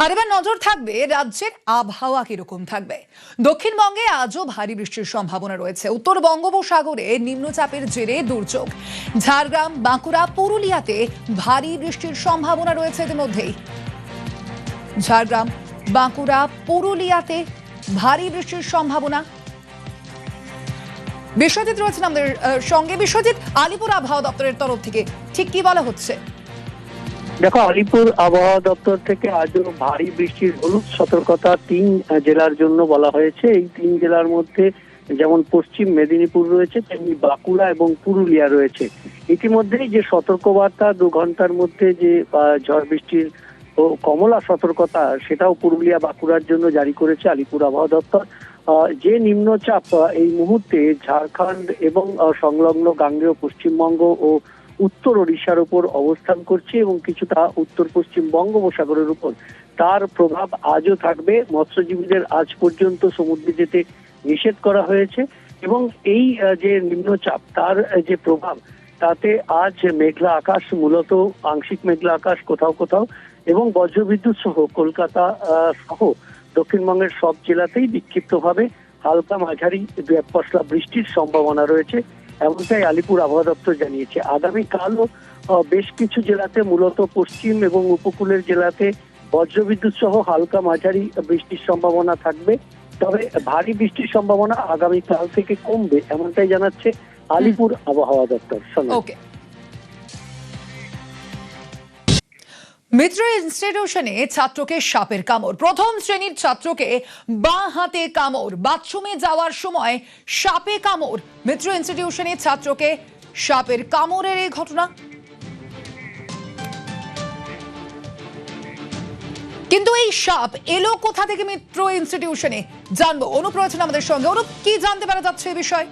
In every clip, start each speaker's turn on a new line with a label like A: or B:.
A: আর এবার নজর থাকবে রাজ্যের আবহাওয়া কিরকম থাকবে। দক্ষিণবঙ্গে আজও ভারী বৃষ্টির সম্ভাবনা রয়েছে। উত্তর বঙ্গোপসাগরে নিম্নচাপের জেরে দুর্যোগ। ঝাড়গ্রাম, বাঁকুড়া, পুরুলিয়াতে ভারী বৃষ্টির সম্ভাবনা রয়েছে ইতিমধ্যেই। ঝাড়গ্রাম, বাঁকুড়া, পুরুলিয়াতে ভারী বৃষ্টির সম্ভাবনা। বিশ্বজিৎ রয়েছেন আমাদের সঙ্গে। বিশ্বজিৎ, আলিপুর আবহাওয়া দপ্তরের তরফ থেকে ঠিক কি বলা হচ্ছে?
B: দেখো, আলিপুর আবহাওয়া দপ্তর থেকে আজও ভারী বৃষ্টির হলুদ সতর্কতা 3 জেলার জন্য বলা হয়েছে। এই 3 জেলার মধ্যে যেমন পশ্চিম মেদিনীপুর রয়েছে, তেমনি বাঁকুড়া এবং পুরুলিয়া রয়েছে। ইতিমধ্যেই যে সতর্কবার্তা 2 ঘন্টার মধ্যে যে ঝড় বৃষ্টির ও কমলা সতর্কতা, সেটাও পুরুলিয়া বাঁকুড়ার জন্য জারি করেছে আলিপুর আবহাওয়া দপ্তর। যে নিম্নচাপ এই মুহূর্তে ঝাড়খণ্ড এবং সংলগ্ন গাঙ্গেয় পশ্চিমবঙ্গ ও উত্তর ওড়িশার উপর অবস্থান করছে এবং কিছুটা উত্তর পশ্চিম বঙ্গোপসাগরের উপর, তার প্রভাব আজও থাকবে। মৎস্যজীবীদের আজ পর্যন্ত সমুদ্রে যেতে নিষেধ করা হয়েছে এবং এই যে নিম্নচাপ, তার যে প্রভাব, তাতে আজ মেঘলা আকাশ, মূলত আংশিক মেঘলা আকাশ কোথাও কোথাও, এবং বজ্রবিদ্যুৎ সহ কলকাতা সহ দক্ষিণবঙ্গের সব জেলাতেই বিক্ষিপ্তভাবে হালকা মাঝারি 2-1 পশলা বৃষ্টির সম্ভাবনা রয়েছে, এমনটাই আলিপুর আবহাওয়া দপ্তর জানিয়েছে। আগামীকালও বেশ কিছু জেলাতে, মূলত পশ্চিম এবং উপকূলের জেলাতে বজ্রবিদ্যুৎ সহ হালকা মাঝারি বৃষ্টির সম্ভাবনা থাকবে। তবে ভারী বৃষ্টির সম্ভাবনা আগামীকাল থেকে কমবে, এমনটাই জানাচ্ছে আলিপুর আবহাওয়া দপ্তর।
A: ওকে। মিত্র ইনস্টিটিউশনে ছাত্রকে সাপের কামড়। প্রথম শ্রেণীর ছাত্রকে বাঁ হাতে কামড়। বাথরুমে যাওয়ার সময় সাপে কামড়। মিত্র ইনস্টিটিউশনে ছাত্রকে সাপের কামড়ের এই ঘটনা। কিন্তু এই সাপ এলো কোথা থেকে মিত্র ইনস্টিটিউশনে, জানবো। অনুপ রয়েছেন আমাদের সঙ্গে। অনুপ, কি জানতে পারা যাচ্ছে এই বিষয়ে?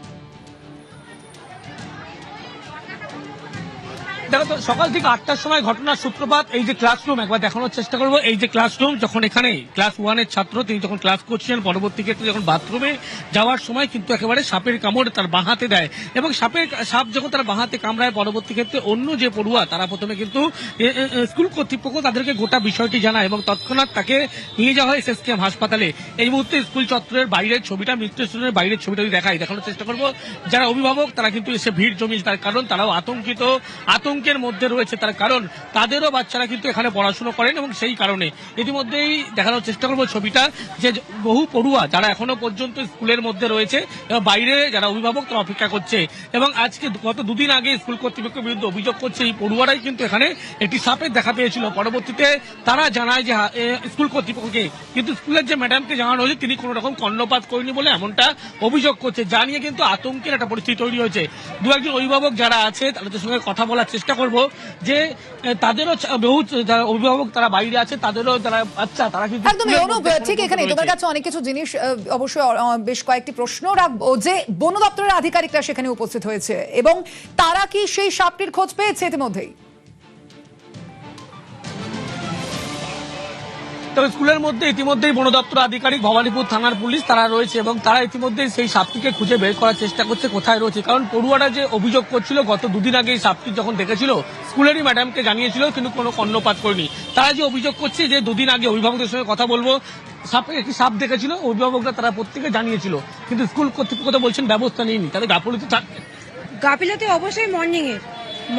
C: দেখো তো, সকাল থেকে 8টার সময় ঘটনার সূত্রপাত। এই যে ক্লাসরুম, একবার দেখানোর চেষ্টা করবো। এই যে ক্লাসরুম, যখন এখানে ক্লাস 1-এর ছাত্র, তিনি যখন ক্লাস করছিলেন, পরবর্তী ক্ষেত্রে যখন বাথরুমে যাওয়ার সময় কিন্তু একেবারে সাপের কামড় তার বাঁ হাতে দেয় এবং সাপ যখন তার বাঁ হাতে কামড়ায়, পরবর্তী ক্ষেত্রে অন্য যে পড়ুয়া, তারা প্রথমে কিন্তু স্কুল কর্তৃপক্ষ তাদেরকে গোটা বিষয়টি জানায় এবং তৎক্ষণাৎ তাকে নিয়ে যাওয়া হয় এসএসকেএম হাসপাতালে। এই মুহূর্তে স্কুল চত্বরের বাইরের ছবিটা, মিত্র স্টেশনের বাইরের ছবিটা দেখানোর চেষ্টা করবো। যারা অভিভাবক, তারা কিন্তু এসে ভিড় জমিয়েছে, তার কারণ তারাও আতঙ্কের মধ্যে রয়েছে। তার কারণ তাদেরও বাচ্চারা কিন্তু এখানে পড়াশোনা করেন এবং সেই কারণে ইতিমধ্যেই দেখানোর চেষ্টা করবো ছবিটা, যে বহু পড়ুয়া যারা এখনো পর্যন্ত স্কুলের মধ্যে রয়েছে এবং বাইরে যারা অভিভাবক, তারা অপেক্ষা করছে। এবং আজকে গত 2 দিন আগে স্কুল কর্তৃপক্ষের বিরুদ্ধে অভিযোগ করছে এই পড়ুয়ারাই কিন্তু এখানে একটি সাপের দেখা পেয়েছিল। পরবর্তীতে তারা জানায় যে স্কুল কর্তৃপক্ষকে, কিন্তু স্কুলের যে ম্যাডামকে জানানো হয়েছে, তিনি কোনো রকম কর্ণপাত করেনি বলে এমনটা অভিযোগ করছে, যা নিয়ে কিন্তু আতঙ্কের একটা পরিস্থিতি তৈরি হয়েছে। 2-1 জন অভিভাবক যারা আছে তাদের সঙ্গে কথা বলার চেষ্টা করবো, যে তাদেরও বহু যারা অভিভাবক তারা বাইরে আছে, তাদেরও যারা বাচ্চা, তারা কিন্তু
A: একদমই। অনুপ, ঠিক এখানে তোমার কাছে অনেক কিছু জিনিস, অবশ্যই বেশ কয়েকটি প্রশ্ন রাখবো। যে বন দপ্তরের আধিকারিকরা সেখানে উপস্থিত হয়েছে এবং তারা কি সেই সাপটির খোঁজ পেয়েছে ইতিমধ্যেই?
C: তবে স্কুলের মধ্যে ইতিমধ্যেই বন দপ্তর আধিকারিক, ভবানীপুর থানার পুলিশ তারা রয়েছে এবং তারা ইতিমধ্যেই সেই সাপটিকে খুঁজে বের করার চেষ্টা করছে কোথায় রয়েছে। কারণ পড়ুয়ারা যে অভিযোগ করছিল, গত 2 দিন আগে এই সাপটি যখন দেখেছিল, স্কুলেরই ম্যাডামকে জানিয়েছিল, কিন্তু কোনো কর্ণপাত করেনি। তারা যে অভিযোগ করছে যে 2 দিন আগে অভিভাবকদের সঙ্গে কথা বলবো, একটি সাপ দেখেছিল, অভিভাবকরা তারা প্রত্যেকে জানিয়েছিল, কিন্তু স্কুল কর্তৃপক্ষ তো বলছেন ব্যবস্থা নেয়নি। তাদের
D: গাফিলতি অবশ্যই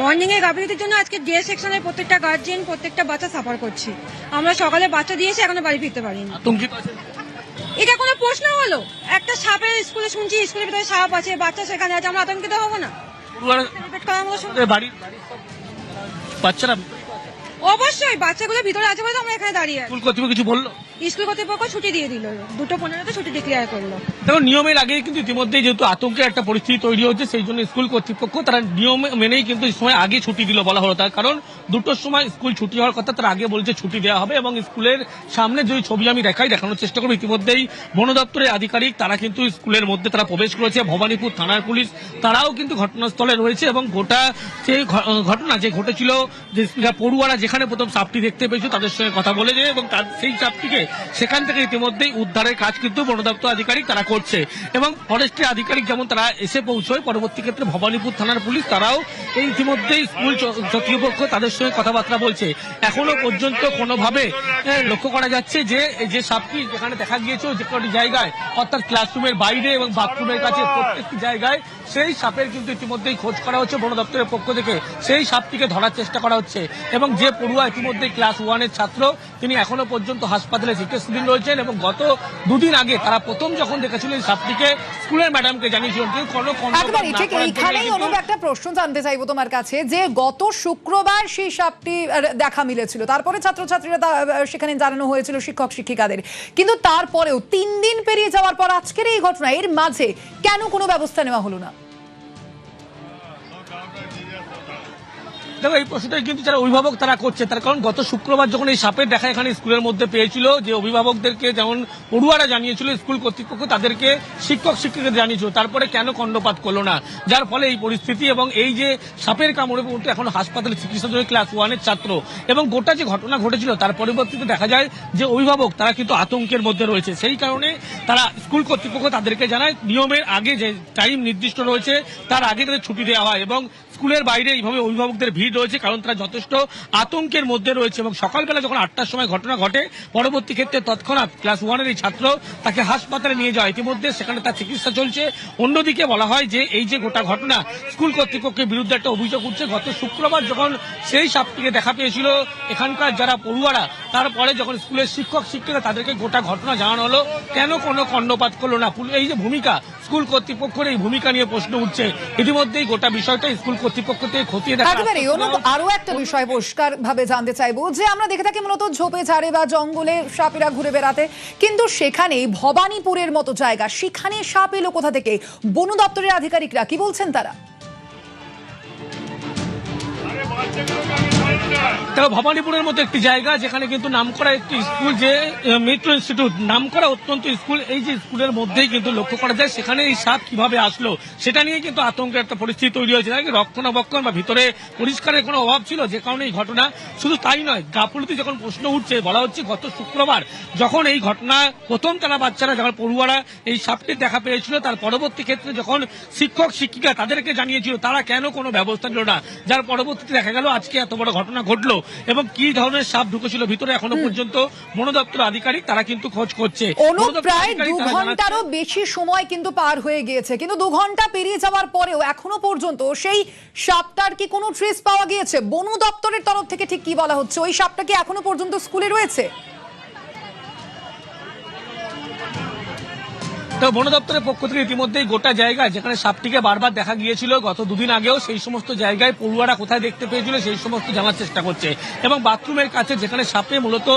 D: মর্নিং এ গাফিলতির জন্য আজকে ডে সেকশনের প্রত্যেকটা গার্জিয়ান, প্রত্যেকটা বাচ্চা সাফার করছে। আমরা সকালে বাচ্চা দিয়েছি, এখনো বাড়ি ফিরতে পারিনি। এটা কোনো প্রশ্ন হলো? একটা সাপের স্কুলে শুনছি, স্কুলের ভিতরে সাপ আছে, বাচ্চা সেখানে আছে, আমরা আতঙ্কিত হবো না?
C: বাচ্চারা
D: অবশ্যই, বাচ্চাগুলো ভিতরে আছে বলে আমরা এখানে দাঁড়িয়ে আছি।
C: স্কুল কর্তৃপক্ষ কিছু বললো?
D: স্কুল কর্তৃপক্ষ ছুটি দিয়ে দিল, 2:15-তে ছুটি ডিক্লেয়ার করলো।
C: দেখো, নিয়মের আগেই কিন্তু ইতিমধ্যেই যেহেতু আতঙ্কের একটা পরিস্থিতি তৈরি হচ্ছে, সেই জন্য স্কুল কর্তৃপক্ষ তারা নিয়ম মেনেই কিন্তু এই সময় আগে ছুটি দিল বলা হলো। তার কারণ 2টোর সময় স্কুল ছুটি হওয়ার কথা, তার আগে বলছে ছুটি দেওয়া হবে। এবং স্কুলের সামনে যে ছবি আমি দেখানোর চেষ্টা করবো, ইতিমধ্যেই বন দপ্তরের আধিকারিক তারা কিন্তু স্কুলের মধ্যে তারা প্রবেশ করেছে। ভবানীপুর থানার পুলিশ তারাও কিন্তু ঘটনাস্থলে রয়েছে এবং গোটা যে ঘটনা যে ঘটেছিল, যে পড়ুয়ারা যেখানে যেখানে প্রথম সাপটি দেখতে পেয়েছিল তাদের সঙ্গে কথা বলে যায় এবং তার সেই সাপটিকে সেখান থেকে ইতিমধ্যেই উদ্ধারের কাজ কিন্তু বন দপ্তর আধিকারিক তারা করছে এবং ফরেস্ট্রি আধিকারিক যেমন তারা এসে পৌঁছয়, পরবর্তী ক্ষেত্রে ভবানীপুর থানার পুলিশ তারাও এই ইতিমধ্যেই স্কুল কর্তৃপক্ষ তাদের সঙ্গে কথাবার্তা বলছে। এখনো পর্যন্ত কোনোভাবে লক্ষ্য করা যাচ্ছে যে সাপটি যেখানে দেখা গিয়েছিল যে কোনো জায়গায় অর্থাৎ ক্লাসরুমের বাইরে এবং বাথরুমের কাছে প্রত্যেকটি জায়গায় সেই সাপের কিন্তু ইতিমধ্যেই খোঁজ করা হচ্ছে বন দপ্তরের পক্ষ থেকে, সেই সাপটিকে ধরার চেষ্টা করা হচ্ছে এবং যে পড়ুয়া ইতিমধ্যে ক্লাস 1-এর ছাত্র তিনি এখনো পর্যন্ত হাসপাতালে চিকিৎসাধীন রয়েছেন এবং গত দুদিন আগে তারা প্রথম যখন দেখেছিলেন সাপটিকে স্কুলের ম্যাডামকে জানিয়েছিলেন কিন্তু কোনো
A: একেবারে ঠিক এইখানেই অনুপ একটা প্রশ্ন জানতে চাইবো তোমার কাছে যে গত শুক্রবার সেই সাপটি দেখা মিলেছিল, তারপরে ছাত্রছাত্রীরা সেখানে জানানো হয়েছিল শিক্ষক শিক্ষিকাদের, কিন্তু তারপরেও 3 দিন পেরিয়ে যাওয়ার পর আজকের এই ঘটনা, এর মাঝে কেন কোনো ব্যবস্থা নেওয়া হলো না?
C: দেখো এই প্রশ্নটাই কিন্তু যারা অভিভাবক তারা করছে, তার কারণ গত শুক্রবার যখন এই সাপের দেখা এখানে স্কুলের মধ্যে পেয়েছিল, যে অভিভাবকদেরকে যেমন পড়ুয়ারা জানিয়েছিল স্কুল কর্তৃপক্ষ তাদেরকে শিক্ষক শিক্ষিকাদের জানিয়েছিল, তারপরে কেন কর্ণপাত করলো না, যার ফলে এই পরিস্থিতি এবং এই যে সাপের কামড়ে পড়তে এখন হাসপাতালে চিকিৎসা ক্লাস 1-এর ছাত্র এবং গোটা যে ঘটনা ঘটেছিল তার পরিবর্তিতে দেখা যায় যে অভিভাবক তারা কিন্তু আতঙ্কের মধ্যে রয়েছে। সেই কারণে তারা স্কুল কর্তৃপক্ষ তাদেরকে জানায় নিয়মের আগে যে টাইম নির্দিষ্ট রয়েছে তার আগে তাদের ছুটি দেওয়া হয় এবং স্কুলের বাইরে এইভাবে অভিভাবকদের ভিড় রয়েছে কারণ তারা যথেষ্ট আতঙ্কের মধ্যে রয়েছে এবং সকালবেলা যখন 8টার সময় ঘটনা ঘটে পরবর্তী ক্ষেত্রে তৎক্ষণাৎ ক্লাস 1-এর এই ছাত্র তাকে হাসপাতালে নিয়ে যায়, ইতিমধ্যে সেখানে তার চিকিৎসা চলছে। অন্যদিকে বলা হয় যে এই যে গোটা ঘটনা স্কুল কর্তৃপক্ষের বিরুদ্ধে একটা অভিযোগ উঠছে, গত শুক্রবার যখন সেই সাপটিকে দেখা পেয়েছিল এখানকার যারা পড়ুয়ারা, তারপরে যখন স্কুলের শিক্ষক শিক্ষিকা তাদেরকে গোটা ঘটনা জানানো হলো কেন কোনো কর্ণপাত করলো না। এই যে ভূমিকা স্কুল কর্তৃপক্ষের, এই ভূমিকা নিয়ে প্রশ্ন উঠছে। ইতিমধ্যেই গোটা বিষয়টা স্কুল কর্তৃপক্ষ থেকে খতিয়ে দেখা।
A: আরো একটা বিষয় পরিষ্কার ভাবে জানতে চাইবো যে আমরা দেখে থাকি মূলত ঝোপে ঝাড়ে বা জঙ্গলে সাপেরা ঘুরে বেড়াতে, কিন্তু সেখানে ভবানীপুরের মতো জায়গা, সেখানে সাপ এলো কোথা থেকে? বন দপ্তরের আধিকারিকরা কি বলছেন তারা?
C: ভবানীপুরের মতো একটি জায়গা যেখানে কিন্তু নামকরা একটি স্কুল, যে মেট্রো ইনস্টিটিউট নামকরা অত্যন্ত স্কুল, এই যে স্কুলের মধ্যেই কিন্তু লক্ষ্য করা যায় সেখানে এই সাপ কিভাবে আসলো সেটা নিয়ে কিন্তু আতঙ্কের একটা পরিস্থিতি তৈরি হয়েছে। রক্ষণাবেক্ষণ বা ভিতরে পরিষ্কারের কোনো অভাব ছিল যে কারণে এই ঘটনা। শুধু তাই নয়, গাফলতি যখন প্রশ্ন উঠছে বলা হচ্ছে গত শুক্রবার যখন এই ঘটনা প্রথম তারা বাচ্চারা যখন পড়ুয়ারা এই সাপটির দেখা পেয়েছিল তার পরবর্তী ক্ষেত্রে যখন শিক্ষক শিক্ষিকা তাদেরকে জানিয়েছিল তারা কেন কোনো ব্যবস্থা নিল না, যার পরবর্তীতে দেখা গেল আজকে এত বড় ঘটনা ঘটলো এবং কি ধরনের সাপ ঢুকেছিল ভিতরে এখনো পর্যন্ত বন দপ্তর আধিকারিক তারা কিন্তু খোঁজ করছে।
A: প্রায় 2 ঘন্টারও বেশি সময় কিন্তু পার হয়ে গিয়েছে, কিন্তু 2 ঘন্টা পেরিয়ে যাওয়ার পরেও এখনো পর্যন্ত সেই সাপটার কি কোনো ট্রেস পাওয়া গিয়েছে? বন দপ্তরের তরফ থেকে ঠিক কি বলা হচ্ছে? ওই সাপটা কি এখনো পর্যন্ত স্কুলে রয়েছে?
C: তো বন দপ্তরের পক্ষ থেকে ইতিমধ্যেই গোটা জায়গায় যেখানে সাপটিকে বারবার দেখা গিয়েছিল গত 2 দিন আগেও, সেই সমস্ত জায়গায় পড়ুয়ারা কোথায় দেখতে পেয়েছিল সেই সমস্ত জানার চেষ্টা করছে এবং বাথরুমের কাছে যেখানে সাপে মূলত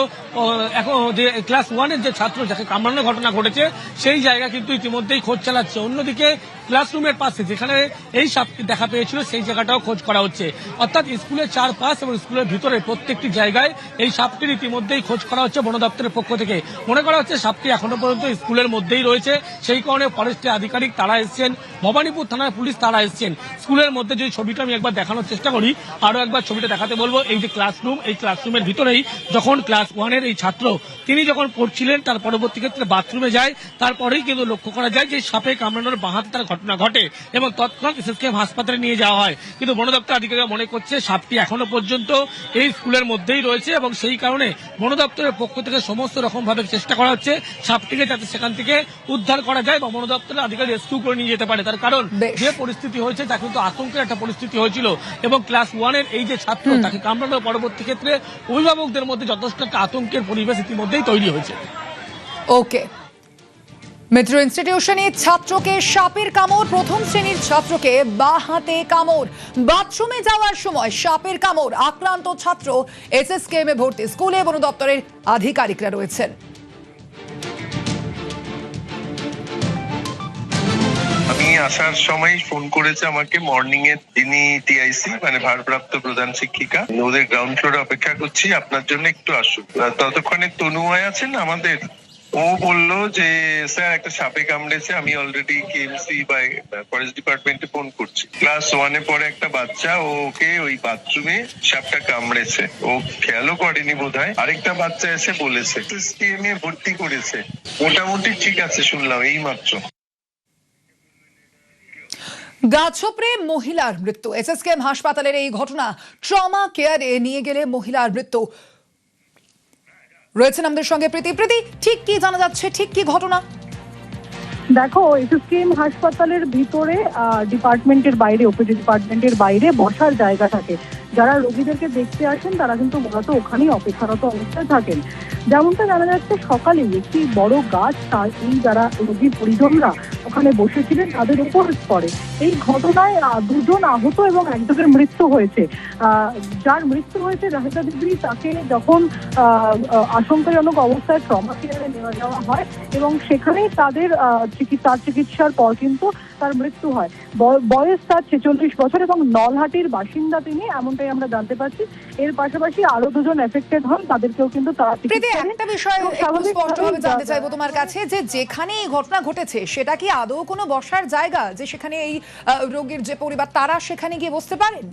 C: এখন যে ক্লাস 1-এর যে ছাত্র যাকে কামড়ানোর ঘটনা ঘটেছে সেই জায়গা কিন্তু ইতিমধ্যেই খোঁজ চালাচ্ছে। অন্যদিকে ক্লাসরুমের পাশে যেখানে এই সাপটি দেখা পেয়েছিল সেই জায়গাটাও খোঁজ করা হচ্ছে, অর্থাৎ স্কুলের চারপাশ এবং স্কুলের ভিতরে প্রত্যেকটি জায়গায় এই সাপটির ইতিমধ্যেই খোঁজ করা হচ্ছে বন দপ্তরের পক্ষ থেকে। মনে করা হচ্ছে সাপটি এখনো পর্যন্ত স্কুলের মধ্যেই রয়েছে, সেই কারণে ফরেস্ট্রি আধিকারিক তারা এসছেন, ভবানীপুর থানার পুলিশ তারা এসছেন। স্কুলের মধ্যে যে ছবিটা আমি একবার দেখানোর চেষ্টা করি, আরো একবার ছবিটা দেখাতে বলবো। এই যে ক্লাসরুম, এই ক্লাসরুমের ভিতরেই যখন ক্লাস 1-এর এই ছাত্র তিনি যখন পড়ছিলেন তার পরবর্তী ক্ষেত্রে বাথরুমে যায়, তারপরেই কিন্তু লক্ষ্য করা যায় যে সাপে কামড়ানোর বাঁহাতে তার ঘটনা ঘটে এবং তৎক্ষণাৎ এসএসকেএম হাসপাতালে নিয়ে যাওয়া হয়। কিন্তু বন দপ্তর আধিকারিকরা মনে করছে সাপটি এখনো পর্যন্ত এই স্কুলের মধ্যেই রয়েছে এবং সেই কারণে বন দপ্তরের পক্ষ থেকে সমস্ত রকম ভাবে চেষ্টা করা হচ্ছে সাপটিকে যাতে সেখান থেকে উদ্ধার করা যায় বা বন দপ্তরের আধিকারিক রেস্কিউ করে নিয়ে যেতে পারে। তার কারণ যে পরিস্থিতি হয়েছে তা কিন্তু আতঙ্কের একটা পরিস্থিতি হয়েছিল এবং ক্লাস 1-এর এই যে ছাত্র তাকে কামড়ানোর পরবর্তী ক্ষেত্রে অভিভাবকদের মধ্যে যথেষ্ট একটা আতঙ্কের পরিবেশ ইতিমধ্যেই তৈরি হয়েছে।
A: ওকে, মেট্রো ইনস্টিটিউশনে ছাত্রকে সাপের কামড়, প্রথম শ্রেণীর ছাত্রকে বাঁ হাতে কামড়, বাথরুমে যাওয়ার সময় সাপের কামড়, আক্রান্ত ছাত্র এসএসকেএম এ ভর্তি, স্কুলে বন দপ্তরের আধিকারিকরা রয়েছেন।
E: আমি আসার সময় ফোন করেছে আমাকে মর্নিং এর, যিনি টিআইসি মানে ভারপ্রাপ্ত প্রধান শিক্ষিকা, ওদের গ্রাউন্ড ফ্লোরে অপেক্ষা করছি, আপনার জন্য একটু আসুন। ততক্ষণে তনুয়ায় আছেন আমাদের ও বললো যে স্যার একটা সাপে কামড়েছে, আমি অলরেডি কেএমসি বা ফরেস্ট ডিপার্টমেন্টে ফোন করছি। ক্লাস 1-এ পড়ে একটা বাচ্চা, ওকে ওই বাথরুমে সাপটা কামড়েছে, ও খেয়ালও করেনি বোধহয়। আরেকটা বাচ্চা এসে বলেছে, এসএসকেএমে ভর্তি করেছে, মোটামুটি ঠিক আছে শুনলাম এই মাত্র।
A: গাছোপড়ে মহিলার মৃত্যু। এসএসকেএম হাসপাতালের এই ঘটনা, ট্রমা কেয়ারে নিয়ে গেলে মহিলার মৃত্যু। রয়েছেন আমাদের সঙ্গে প্রীতি। ঠিক কি জানা যাচ্ছে, ঠিক কি ঘটনা?
F: দেখো, এসএসকেএম হাসপাতালের ভিতরে ডিপার্টমেন্টের বাইরে, ওপিডি ডিপার্টমেন্টের বাইরে বসার জায়গা থাকে। যারা রোগীদেরকে দেখতে আসেন তারা কিন্তু মূলত ওখানেই অপেক্ষারত অবস্থায় থাকেন। যেমনটা জানা যাচ্ছে, সকালেই একটি বড় গাছ এই যারা রোগীর পরিজনরা ওখানে বসেছিলেন তাদের উপর পড়ে। এই ঘটনায় 2 জন আহত এবং একজনের মৃত্যু হয়েছে। যার মৃত্যু হয়েছে রাহিতা দেবী, তাকে যখন আশঙ্কাজনক অবস্থায় ট্রমা কেয়ারে নেওয়া যাওয়া হয় এবং সেখানেই তাদের চিকিৎসার পর কিন্তু তার মৃত্যু হয়। বয়স তার 46 বছর এবং নলহাটির বাসিন্দা তিনি, এমনটাই আমরা জানতে পারছি। এর পাশাপাশি আরো 2 জন এফেক্টেড হন, তাদেরকেও কিন্তু তারা
A: একটা বিষয় স্পষ্টভাবে জানতে চাইবো তোমার কাছে, যে যেখানে এই ঘটনা ঘটেছে সেটা কি আদৌ কোনো বসার জায়গা, যে সেখানে এই রোগীর যে পরিবার তারা সেখানে গিয়ে বসতে পারেন?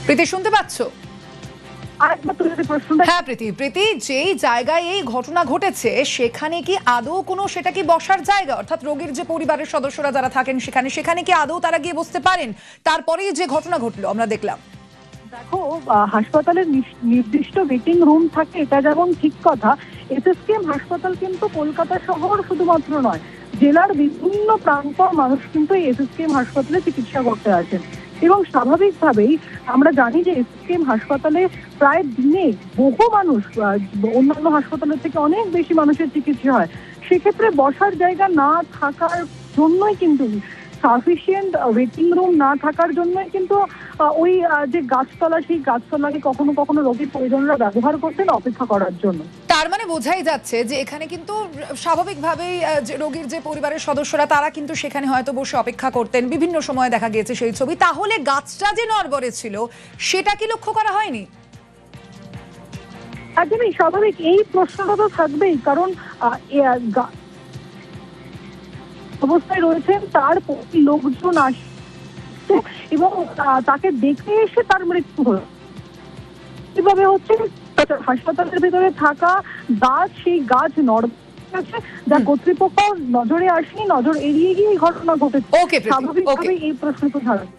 A: প্রীতি, শুনতে পাচ্ছ? হ্যাঁ প্রীতি, যেই জায়গায় এই ঘটনা ঘটেছে সেখানে কি আদৌ কোনো, সেটা কি বসার জায়গা? অর্থাৎ রোগীর যে পরিবারের সদস্যরা যারা থাকেন সেখানে কি আদৌ তারা গিয়ে বসতে পারেন? তারপরেই যে ঘটনা ঘটলো আমরা দেখলাম।
F: দেখো, হাসপাতালের নির্দিষ্ট ওয়েটিং রুম থাকে, এটা যেমন ঠিক কথা। এসএসকেএম হাসপাতাল কিন্তু কলকাতা শহর শুধুমাত্র নয়, জেলার বিভিন্ন প্রান্তর মানুষ কিন্তু এই এসএসকেএম হাসপাতালে চিকিৎসা করতে আসেন। এবং স্বাভাবিকভাবেই আমরা জানি যে এসএসকেএম হাসপাতালে প্রায় দিনে বহু মানুষ, অন্যান্য হাসপাতালের থেকে অনেক বেশি মানুষের চিকিৎসা হয়। সেক্ষেত্রে বসার জায়গা না থাকার জন্যই কিন্তু, সাফিসিয়েন্ট ওয়েটিং রুম না থাকার জন্যই কিন্তু ওই যে গাছতলা, সেই গাছতলাকে কখনো কখনো রোগীর পরিজনরা ব্যবহার করতেন অপেক্ষা করার জন্য।
A: তার মানে বোঝাই যাচ্ছে যে এখানে কিন্তু স্বাভাবিকভাবেই রোগীর যে পরিবারের সদস্যরা তারা কিন্তু সেখানে হয়তো বসে অপেক্ষা করতেন, বিভিন্ন সময় দেখা গিয়েছে সেই ছবি। তাহলে গাছটা যে নড়বড়ে ছিল সেটা কি লক্ষ্য করা হয়নি?
F: একদমই স্বাভাবিক, এই প্রশ্নটা তো থাকবেই, কারণ অবস্থায় রয়েছেন, তার লোকজন আসছে এবং তাকে দেখে এসে তার মৃত্যু হলো। কিভাবে হচ্ছে, হাসপাতালের ভিতরে থাকা গাছ, সেই গাছ নড়ছে, যা কর্তৃপক্ষ নজরে আসেনি, নজর এড়িয়ে গিয়ে এই ঘটনা ঘটেছে। স্বাভাবিকভাবেই এই প্রশ্ন তো থাকবে।